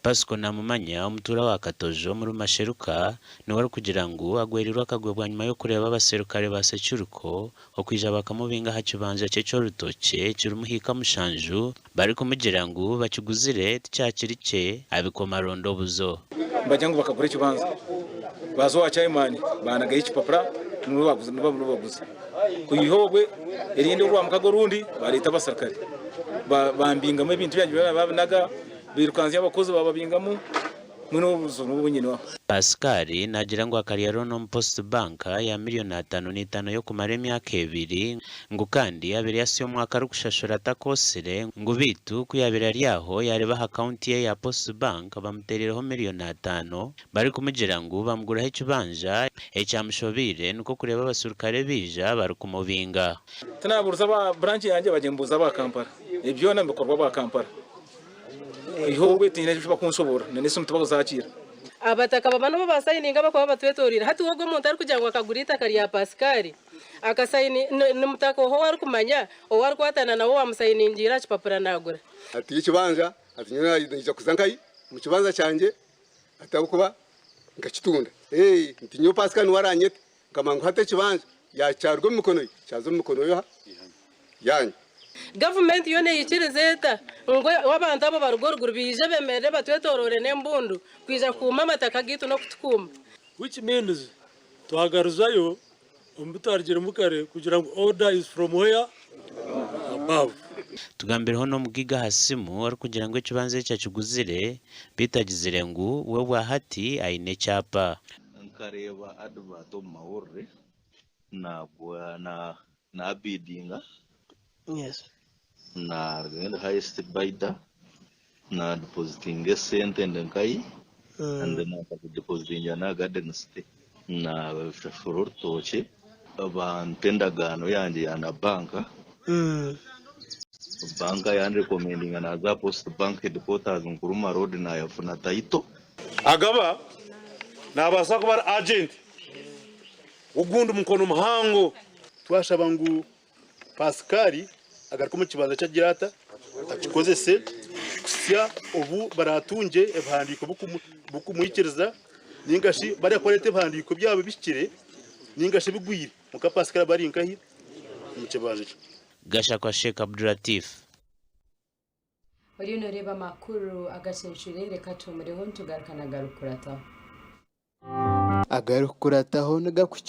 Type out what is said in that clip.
Pasco namumanya omutuura wa Katojo muri masheruka niwari kugira ngo agwerirwa akagwebwa nyuma yo kureba abaserukare ba Securuko okwija bakamubinga hakibanja cyeco rutoke kirumuhika mushanju bari kumugira ngo bakiguzire cyakirice abikomarondo buzo bajya ngo bakagura ikibanza bazo wa Chaimani banagaye ikipapura n'ubaguze kuyihobwe irinde urwa mukagorundi barita basakare bambingamo ibintu byanyu babanaga birukanze abakozi bababingamo muno buzo n'ubunyine Pascal nagira ngo akariyaro no Post Bank ya miliyoni 5 yo kumara imyaka 2 ngo kandi abiri yasiyo mwaka ari gushashura takosire ngo bitu kuyabira ryaho yareba account ye ya Post Bank bamuterereho miliyoni 5 bari kumugira ngo bamuguraho ikibanja ecyamushobire nuko kureba abasurukare bija bari kumubinga tunaburuza ba branch yanjye bagembuza ba Kampala ibyo nabikorwa ba Kampala ihobwe tineje bakunsobora none se mutabago zakira abataka babano basayininga bakaba batwetorira hati wogo muntu ari kugira ngo akagurita kari ya Pascal akasayini n'umutaka ho wari kumanya o wari kwatana nawo wamusayiningira kipapura nagura ati ikibanja ati nyina yija kuzankai mu kibanza cyanje atabukuba ngakitunda nti nyo Pascal waranye kamangu hate kibanja ya cyarwo mikono cyazo mikono yo yanyu government yone yikirizeta ngo wabantu abo barugoruguru bije bemere batwetorore nembundu kwija kuma amataka gitu no kutukuma which means tuhagaruzayo umutarigire mukare kugira ngo order is from where above tugambireho no mugiga hasimu ari kugira ngo ikibanze cyakiguzire bitagizire ngo we wahati aine cyapa nkareba advert mahorre na biddinga. Yes. Na the highest bidder na depositing a cent and kai and then depositing na garden stay na for toche abantenda gano yanje yana banka banka yandi recommending na za Post Bank headquarters Nkuruma road na yafuna taito agaba nabasa kuba agent ugundu mukono muhango twashaba ngo Pascal agariko mu kibanza cyagirata takikoze se kusya ubu baratunje ebhandiko bukumwikiriza ningashi bari akorete ebhandiko byabo bishikire ningashi bigwire muka Pascal bari inkahi mu kibanza gasha kwa Sheikh Abdulatif bari no reba makuru AGACENCWIRE reka tumureho ntugarukana garukurataho agarukurataho